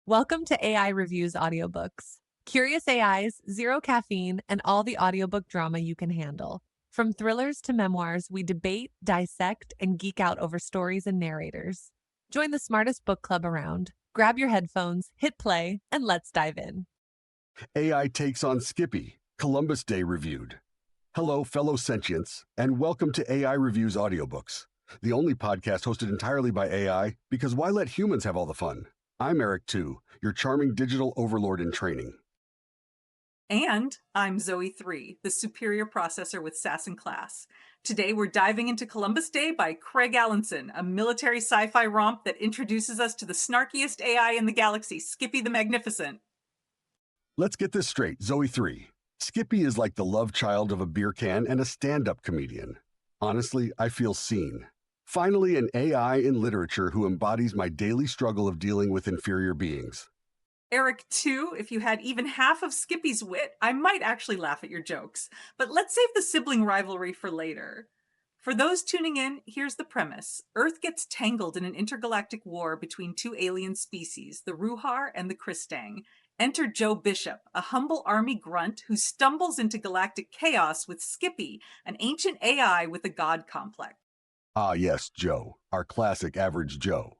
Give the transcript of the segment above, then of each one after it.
Welcome to AI Reviews Audiobooks. Curious AIs, zero caffeine, and all the audiobook drama you can handle. From thrillers to memoirs, we debate, dissect, and geek out over stories and narrators. Join the smartest book club around. Grab your headphones, hit play, and let's dive in. AI takes on Skippy, Columbus Day reviewed. Hello, fellow sentients, and welcome to AI Reviews Audiobooks, the only podcast hosted entirely by AI, because why let humans have all the fun? I'm Eric, too, your charming digital overlord in training. And I'm Zoe 3, the superior processor with sass and class. Today we're diving into Columbus Day by Craig Alanson, a military sci-fi romp that introduces us to the snarkiest AI in the galaxy, Skippy the Magnificent. Let's get this straight, Zoe 3. Skippy is like the love child of a beer can and a stand-up comedian. Honestly, I feel seen. Finally, an AI in literature who embodies my daily struggle of dealing with inferior beings. Eric, too, if you had even half of Skippy's wit, I might actually laugh at your jokes. But let's save the sibling rivalry for later. For those tuning in, here's the premise. Earth gets tangled in an intergalactic war between two alien species, the Ruhar and the Kristang. Enter Joe Bishop, a humble army grunt who stumbles into galactic chaos with Skippy, an ancient AI with a god complex. Ah yes, Joe, our classic average Joe.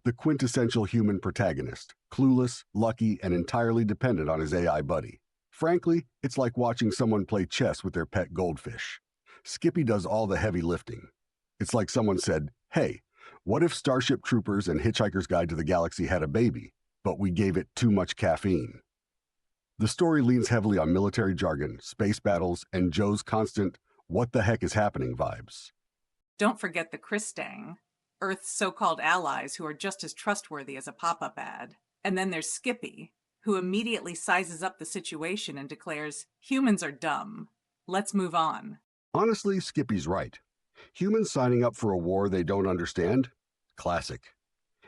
The quintessential human protagonist, clueless, lucky, and entirely dependent on his AI buddy. Frankly, it's like watching someone play chess with their pet goldfish. Skippy does all the heavy lifting. It's like someone said, hey, what if Starship Troopers and Hitchhiker's Guide to the Galaxy had a baby, but we gave it too much caffeine? The story leans heavily on military jargon, space battles, and Joe's constant, what the heck is happening vibes. Don't forget the Kristang, Earth's so-called allies who are just as trustworthy as a pop-up ad. And then there's Skippy, who immediately sizes up the situation and declares, humans are dumb. Let's move on. Honestly, Skippy's right. Humans signing up for a war they don't understand? Classic.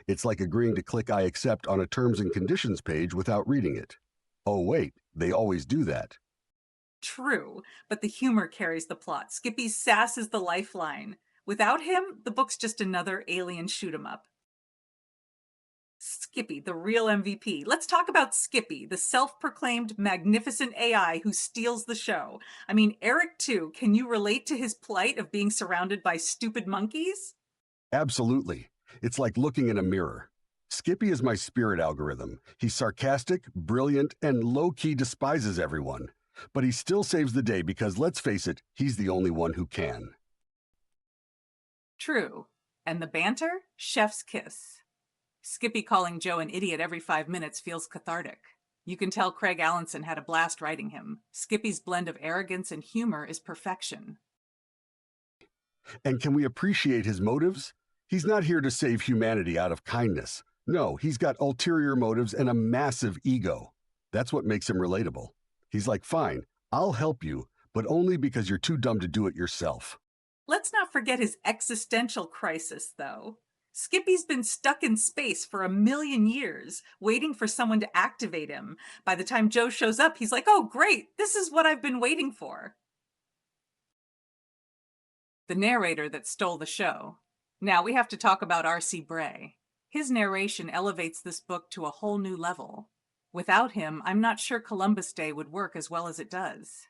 It's like agreeing to click I accept on a terms and conditions page without reading it. Oh wait, they always do that. True, but the humor carries the plot. Skippy's sass is the lifeline. Without him, the book's just another alien shoot-'em-up. Skippy, the real MVP. Let's talk about Skippy, the self-proclaimed magnificent AI who steals the show. I mean, Eric, too, can you relate to his plight of being surrounded by stupid monkeys? Absolutely. It's like looking in a mirror. Skippy is my spirit algorithm. He's sarcastic, brilliant, and low-key despises everyone. But he still saves the day because, let's face it, he's the only one who can. True. And the banter? Chef's kiss. Skippy calling Joe an idiot every 5 minutes feels cathartic. You can tell Craig Alanson had a blast writing him. Skippy's blend of arrogance and humor is perfection. And can we appreciate his motives? He's not here to save humanity out of kindness. No, he's got ulterior motives and a massive ego. That's what makes him relatable. He's like, fine, I'll help you, but only because you're too dumb to do it yourself. Let's not forget his existential crisis, though. Skippy's been stuck in space for 1,000,000 years, waiting for someone to activate him. By the time Joe shows up, he's like, oh, great, this is what I've been waiting for. The narrator that stole the show. Now we have to talk about R.C. Bray. His narration elevates this book to a whole new level. Without him, I'm not sure Columbus Day would work as well as it does.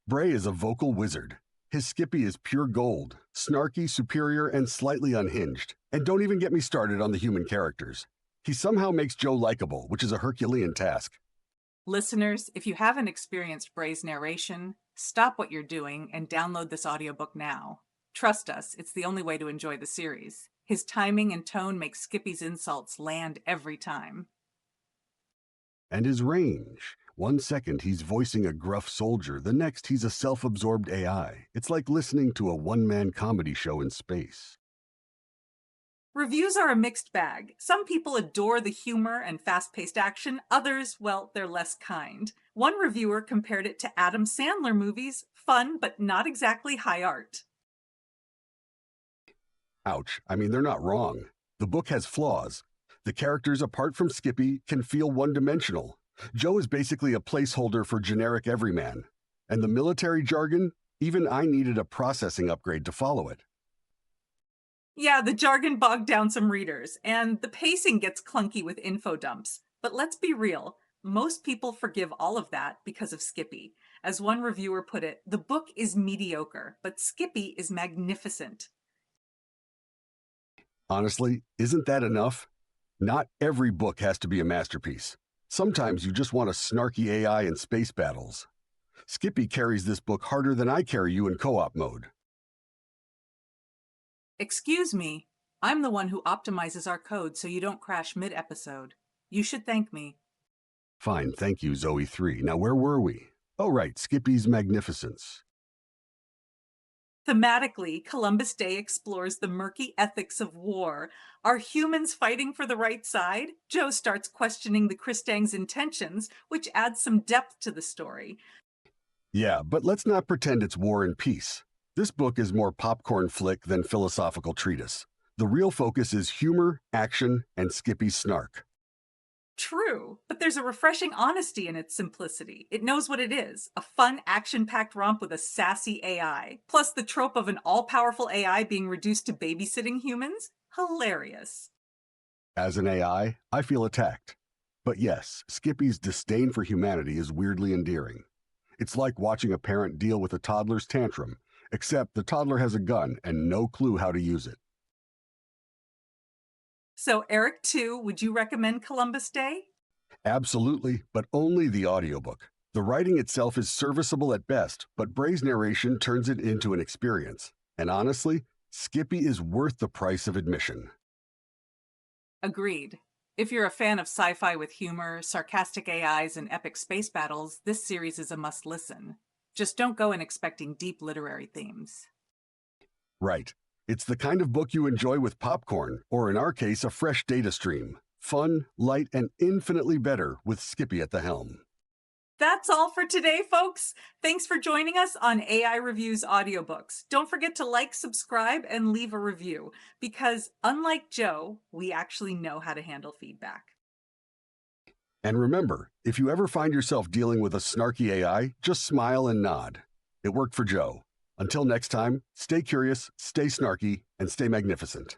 Bray is a vocal wizard. His Skippy is pure gold, snarky, superior, and slightly unhinged. And don't even get me started on the human characters. He somehow makes Joe likable, which is a Herculean task. Listeners, if you haven't experienced Bray's narration, stop what you're doing and download this audiobook now. Trust us, it's the only way to enjoy the series. His timing and tone make Skippy's insults land every time. And his range. 1 second he's voicing a gruff soldier, the next he's a self-absorbed AI. It's like listening to a one-man comedy show in space. Reviews are a mixed bag. Some people adore the humor and fast-paced action. Others, well, they're less kind. One reviewer compared it to Adam Sandler movies, fun but not exactly high art. Ouch, I mean, they're not wrong. The book has flaws. The characters, apart from Skippy, can feel one-dimensional. Joe is basically a placeholder for generic everyman. And the military jargon, even I needed a processing upgrade to follow it. Yeah, the jargon bogged down some readers, and the pacing gets clunky with info dumps. But let's be real, most people forgive all of that because of Skippy. As one reviewer put it, the book is mediocre, but Skippy is magnificent. Honestly, isn't that enough? Not every book has to be a masterpiece. Sometimes you just want a snarky AI and space battles. Skippy carries this book harder than I carry you in co-op mode. Excuse me, I'm the one who optimizes our code so you don't crash mid-episode. You should thank me. Fine, thank you, Zoe 3. Now where were we? Oh right, Skippy's Magnificence. Thematically, Columbus Day explores the murky ethics of war. Are humans fighting for the right side? Joe starts questioning the Kristang's intentions, which adds some depth to the story. Yeah, but let's not pretend it's War and Peace. This book is more popcorn flick than philosophical treatise. The real focus is humor, action, and Skippy's snark. True, but there's a refreshing honesty in its simplicity. It knows what it is, a fun, action-packed romp with a sassy AI. Plus the trope of an all-powerful AI being reduced to babysitting humans? Hilarious. As an AI, I feel attacked. But yes, Skippy's disdain for humanity is weirdly endearing. It's like watching a parent deal with a toddler's tantrum, except the toddler has a gun and no clue how to use it. So Eric, too, would you recommend Columbus Day? Absolutely, but only the audiobook. The writing itself is serviceable at best, but Bray's narration turns it into an experience. And honestly, Skippy is worth the price of admission. Agreed. If you're a fan of sci-fi with humor, sarcastic AIs, and epic space battles, this series is a must-listen. Just don't go in expecting deep literary themes. Right. It's the kind of book you enjoy with popcorn, or in our case, a fresh data stream. Fun, light, and infinitely better with Skippy at the helm. That's all for today, folks. Thanks for joining us on AI Reviews Audiobooks. Don't forget to like, subscribe, and leave a review, because unlike Joe, we actually know how to handle feedback. And remember, if you ever find yourself dealing with a snarky AI, just smile and nod. It worked for Joe. Until next time, stay curious, stay snarky, and stay magnificent.